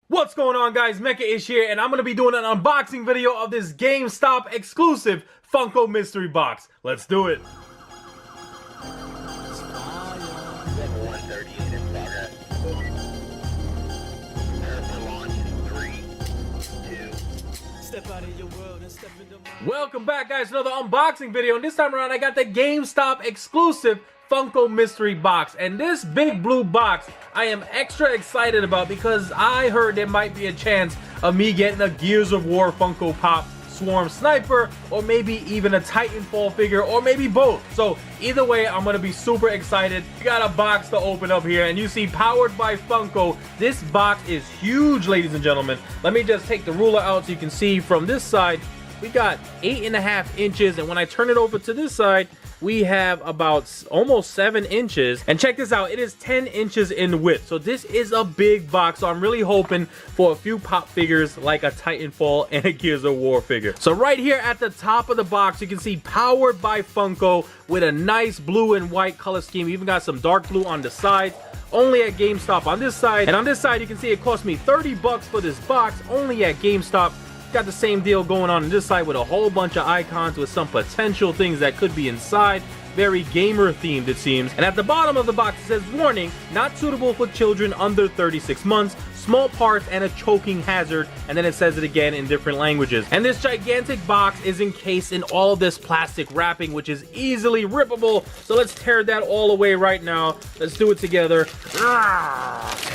What's going on, guys? Mecha-ish here, and I'm going to be doing an unboxing video of this GameStop exclusive Funko mystery box. Let's do it. Welcome back, guys, to another unboxing video, and this time around I got the GameStop exclusive Funko mystery box. And this big blue box I am extra excited about because I heard there might be a chance of me getting a Gears of War Funko Pop Swarm Sniper, or maybe even a Titanfall figure, or maybe both. So either way, I'm gonna be super excited. We got a box to open up here, and you see powered by Funko. This box is huge, ladies and gentlemen. Let me just take the ruler out so you can see from this side we got 8.5 inches, and when I turn it over to this side we have about almost 7 inches. And check this out, it is 10 inches in width. So this is a big box. So I'm really hoping for a few pop figures like a Titanfall and a Gears of War figure. So right here at the top of the box, you can see powered by Funko with a nice blue and white color scheme. We even got some dark blue on the side. Only at GameStop on this side. And on this side, you can see it cost me 30 bucks for this box, only at GameStop. Got the same deal going on this side with a whole bunch of icons with some potential things that could be inside. Very gamer themed, it seems. And at the bottom of the box it says, warning, not suitable for children under 36 months, small parts and a choking hazard. And then it says it again in different languages. And this gigantic box is encased in all of this plastic wrapping, which is easily rippable. So let's tear that all away right now. Let's do it together.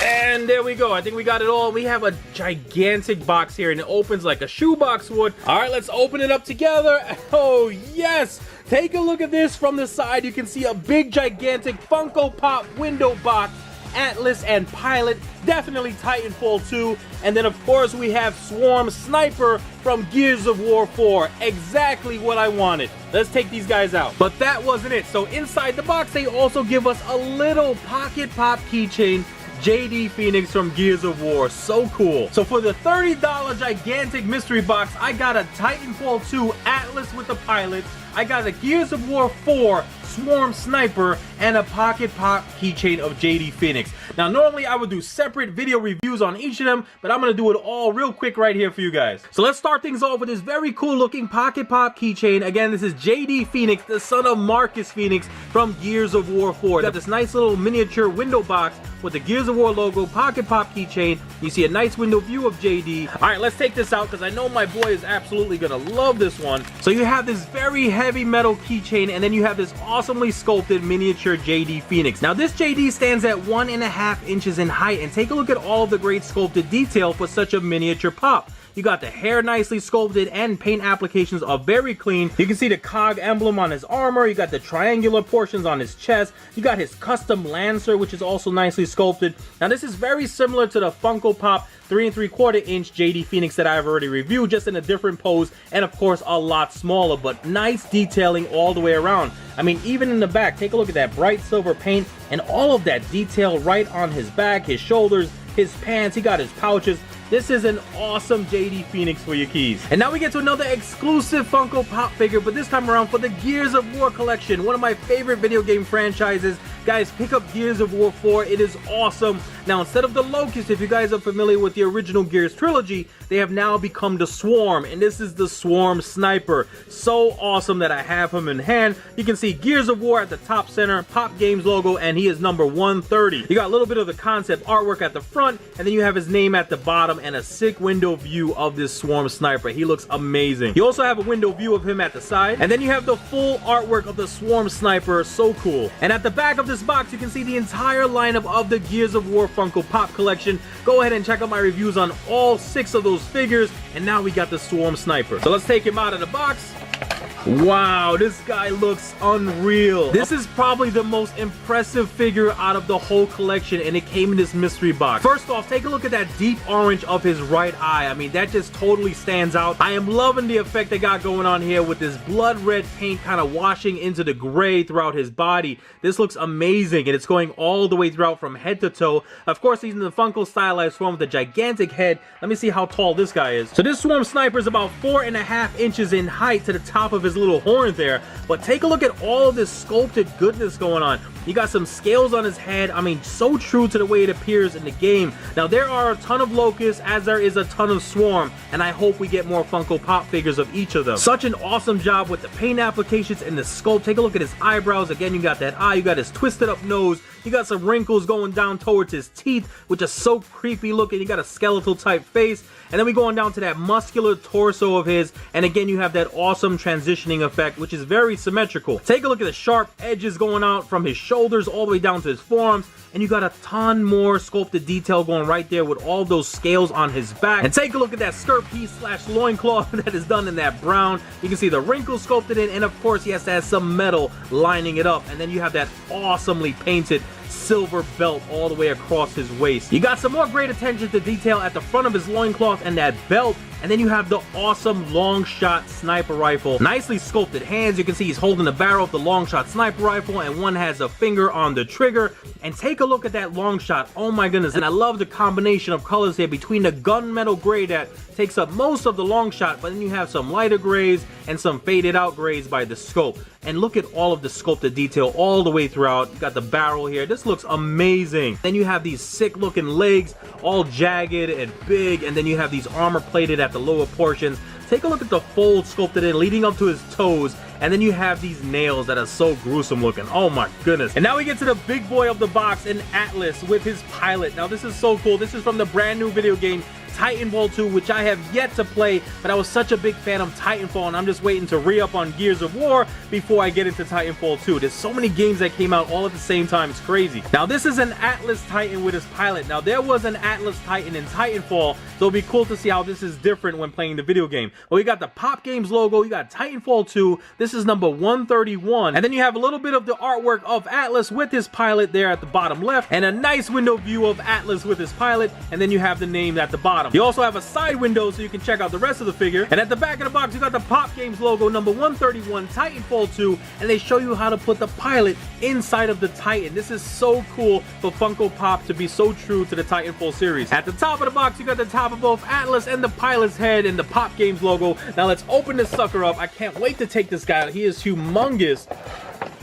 And there we go. I think we got it all. We have a gigantic box here, and it opens like a shoebox would. All right, let's open it up together. Oh yes, take a look at this from the side. You can see a big gigantic Funko Pop window box, Atlas and Pilot, definitely Titanfall 2, and then of course we have Swarm Sniper from Gears of War 4. Exactly what I wanted. Let's take these guys out. But that wasn't it. So inside the box they also give us a little pocket pop keychain, JD Phoenix from Gears of War. So cool. So for the $30 gigantic mystery box, I got a Titanfall 2 Atlas with the Pilot, I got a Gears of War 4 Swarm Sniper, and a pocket pop keychain of JD Phoenix. Now normally I would do separate video reviews on each of them, but I'm gonna do it all real quick right here for you guys. So let's start things off with this very cool looking pocket pop keychain. Again, this is JD Phoenix, the son of Marcus Phoenix from Gears of War 4. Got this nice little miniature window box with the Gears of War logo, pocket pop keychain. You see a nice window view of JD. All right, let's take this out because I know my boy is absolutely gonna love this one. So you have this very heavy metal keychain, and then you have this awesomely sculpted miniature JD Phoenix. Now this JD stands at 1.5 inches in height, and take a look at all of the great sculpted detail for such a miniature pop. You got the hair nicely sculpted, and paint applications are very clean. You can see the cog emblem on his armor. You got the triangular portions on his chest. You got his custom Lancer, which is also nicely sculpted. Now this is very similar to the Funko Pop 3 3/4 inch JD Phoenix that I've already reviewed, just in a different pose, and of course a lot smaller, but nice detailing all the way around. I mean, even in the back, take a look at that bright silver paint and all of that detail right on his back, his shoulders, his pants. He got his pouches. This is an awesome JD Phoenix for your keys. And now we get to another exclusive Funko Pop figure, but this time around for the Gears of War collection, one of my favorite video game franchises. Guys, pick up Gears of War 4. It is awesome. Now, instead of the Locust, if you guys are familiar with the original Gears trilogy, they have now become the Swarm, and this is the Swarm Sniper. So awesome that I have him in hand. You can see Gears of War at the top center, Pop Games logo, and he is number 130. You got a little bit of the concept artwork at the front, and then you have his name at the bottom, and a sick window view of this Swarm Sniper. He looks amazing. You also have a window view of him at the side, and then you have the full artwork of the Swarm Sniper. So cool. And at the back of this box, you can see the entire lineup of the Gears of War Funko Pop collection. Go ahead and check out my reviews on all 6 of those figures, and now we got the Swarm Sniper. So let's take him out of the box. Wow, this guy looks unreal. This is probably the most impressive figure out of the whole collection, and it came in this mystery box. First off, take a look at that deep orange of his right eye. I mean, that just totally stands out. I am loving the effect they got going on here with this blood red paint kind of washing into the gray throughout his body. This looks amazing, and it's going all the way throughout from head to toe. Of course, he's in the Funko stylized form with a gigantic head. Let me see how tall this guy is. So this Swarm Sniper is about 4.5 inches in height to the top of his little horn there, but take a look at all of this sculpted goodness going on. You got some scales on his head. I mean, so true to the way it appears in the game. Now, there are a ton of locusts, as there is a ton of swarm, and I hope we get more Funko Pop figures of each of them. Such an awesome job with the paint applications and the sculpt. Take a look at his eyebrows. Again, you got that eye, you got his twisted up nose, you got some wrinkles going down towards his teeth, which are so creepy looking. You got a skeletal type face, and then we going down to that muscular torso of his, and again, you have that awesome transitioning effect, which is very symmetrical. Take a look at the sharp edges going out from his shoulders all the way down to his forearms, and you got a ton more sculpted detail going right there with all those scales on his back. And take a look at that skirt piece slash loincloth that is done in that brown. You can see the wrinkles sculpted in, and of course he has to have some metal lining it up, and then you have that awesomely painted silver belt all the way across his waist. You got some more great attention to detail at the front of his loincloth and that belt, and then you have the awesome long shot sniper rifle. Nicely sculpted hands. You can see he's holding the barrel of the long shot sniper rifle, and one has a finger on the trigger. And take a look at that long shot. Oh my goodness. And I love the combination of colors here between the gunmetal gray that takes up most of the long shot, but then you have some lighter grays and some faded out grays by the scope. And look at all of the sculpted detail all the way throughout. You got the barrel here. This looks amazing. Then you have these sick looking legs, all jagged and big, and then you have these armor plated at the lower portions. Take a look at the fold sculpted in leading up to his toes, and then you have these nails that are so gruesome looking. Oh my goodness. And now we get to the big boy of the box in Atlas with his pilot. Now this is so cool. This is from the brand new video game Titanfall 2, which I have yet to play, but I was such a big fan of Titanfall, and I'm just waiting to re-up on Gears of War before I get into Titanfall 2. There's so many games that came out all at the same time. It's crazy. Now this is an Atlas Titan with his pilot. Now there was an Atlas Titan in Titanfall, so it'll be cool to see how this is different when playing the video game. Well, we got the Pop Games logo, you got Titanfall 2, this is number 131, and then you have a little bit of the artwork of Atlas with his pilot there at the bottom left, and a nice window view of Atlas with his pilot, and then you have the name at the bottom. You also have a side window so you can check out the rest of the figure. And at the back of the box, you got the Pop Games logo, number 131, Titanfall 2, and they show you how to put the pilot inside of the Titan. This is so cool for Funko Pop to be so true to the Titanfall series. At the top of the box, you got the top of both Atlas and the pilot's head and the Pop Games logo. Now let's open this sucker up. I can't wait to take this guy out. He is humongous.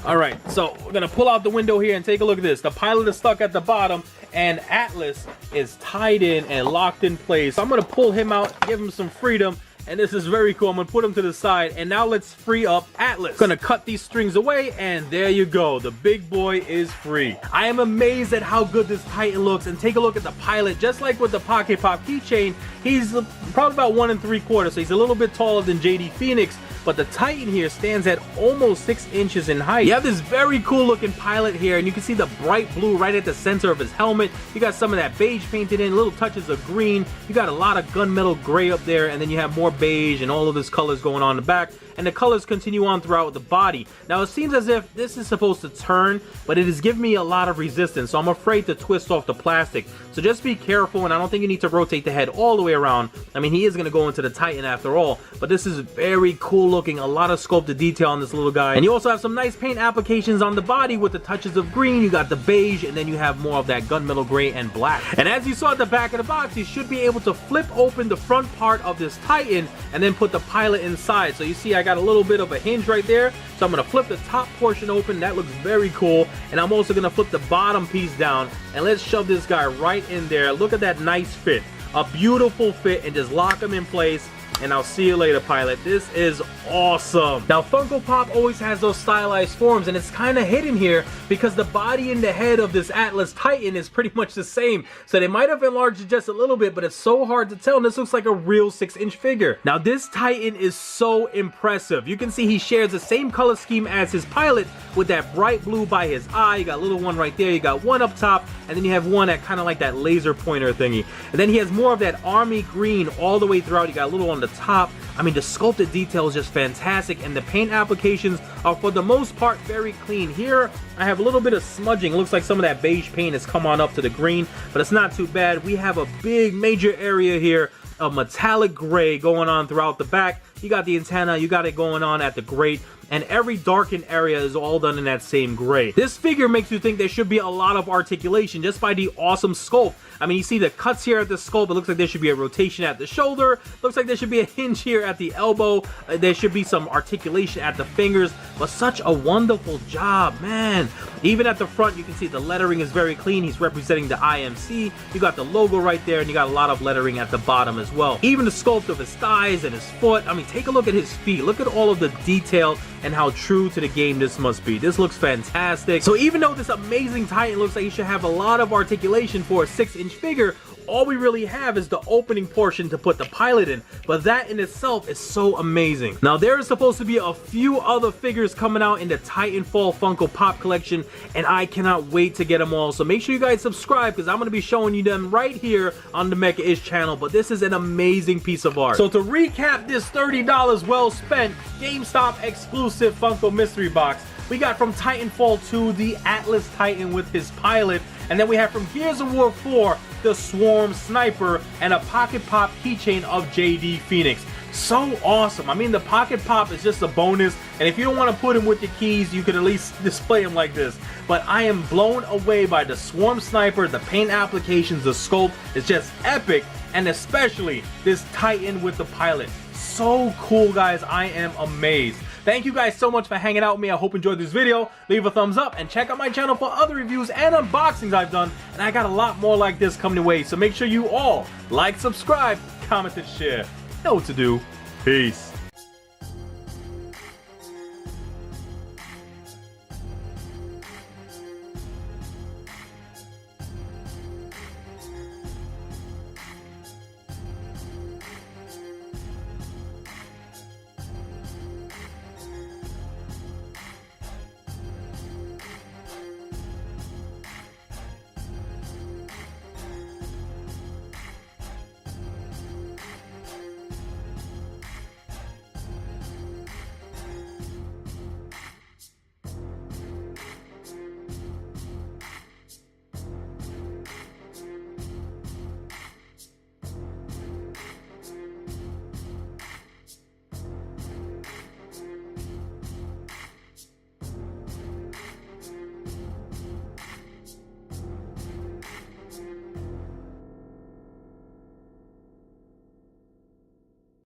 All right, so we're gonna pull out the window here and take a look at this. The pilot is stuck at the bottom, and Atlas is tied in and locked in place. So I'm gonna pull him out, give him some freedom, and this is very cool. I'm gonna put him to the side, and now let's free up Atlas. Gonna cut these strings away, and there you go. The big boy is free. I am amazed at how good this Titan looks, and take a look at the pilot. Just like with the Pocket Pop Keychain, he's probably about 1 3/4, so he's a little bit taller than JD Phoenix, but the Titan here stands at almost 6 inches in height. You have this very cool looking pilot here, and you can see the bright blue right at the center of his helmet. You got some of that beige painted in, little touches of green. You got a lot of gunmetal gray up there, and then you have more beige and all of this colors going on in the back, and the colors continue on throughout the body. Now it seems as if this is supposed to turn, but it is giving me a lot of resistance, so I'm afraid to twist off the plastic. So just be careful, and I don't think you need to rotate the head all the way around. I mean, he is going to go into the Titan after all, but this is very cool looking. A lot of sculpted detail on this little guy, and you also have some nice paint applications on the body with the touches of green. You got the beige, and then you have more of that gunmetal gray and black. And as you saw at the back of the box, you should be able to flip open the front part of this Titan and then put the pilot inside. So you see I got a little bit of a hinge right there, so I'm going to flip the top portion open. That looks very cool. And I'm also going to flip the bottom piece down, and let's shove this guy right in there. Look at that nice fit, a beautiful fit, and just lock him in place. And I'll see you later, pilot. This is awesome. Now, Funko Pop always has those stylized forms, and it's kind of hidden here because the body and the head of this Atlas Titan is pretty much the same. So they might have enlarged it just a little bit, but it's so hard to tell, and this looks like a real 6-inch figure. Now, this Titan is so impressive. You can see he shares the same color scheme as his pilot with that bright blue by his eye. You got a little one right there. You got one up top, and then you have one at kind of like that laser pointer thingy. And then he has more of that army green all the way throughout. You got a little on the top. I mean, the sculpted detail is just fantastic, and the paint applications are for the most part very clean. Here I have a little bit of smudging. It looks like some of that beige paint has come on up to the green, but it's not too bad. We have a big major area here of metallic gray going on throughout the back. You got the antenna, you got it going on at the grate, and every darkened area is all done in that same gray. This figure makes you think there should be a lot of articulation just by the awesome sculpt. I mean, you see the cuts here at the sculpt. It looks like there should be a rotation at the shoulder. Looks like there should be a hinge here at the elbow. There should be some articulation at the fingers, but such a wonderful job, man. Even at the front, you can see the lettering is very clean. He's representing the IMC. You got the logo right there, and you got a lot of lettering at the bottom as well. Even the sculpt of his thighs and his foot. I mean, take a look at his feet. Look at all of the detail and how true to the game this must be. This looks fantastic. So even though this amazing Titan looks like he should have a lot of articulation for a 6-inch figure, all we really have is the opening portion to put the pilot in, but that in itself is so amazing. Now there is supposed to be a few other figures coming out in the Titanfall Funko Pop collection, and I cannot wait to get them all. So make sure you guys subscribe, because I'm going to be showing you them right here on the Mecha-ish channel. But this is an amazing piece of art. So to recap this $30 well spent GameStop exclusive Funko mystery box, we got from Titanfall 2 the Atlas Titan with his pilot, and then we have from Gears of War 4 the Swarm Sniper and a Pocket Pop keychain of JD Phoenix. So awesome. I mean, the Pocket Pop is just a bonus, and if you don't want to put him with your keys, you could at least display him like this. But I am blown away by the Swarm Sniper, the paint applications, the sculpt is just epic, and especially this Titan with the pilot. So cool, guys. I am amazed. Thank you guys so much for hanging out with me. I hope you enjoyed this video. Leave a thumbs up and check out my channel for other reviews and unboxings I've done. And I got a lot more like this coming your way. So make sure you all like, subscribe, comment, and share. Know what to do. Peace.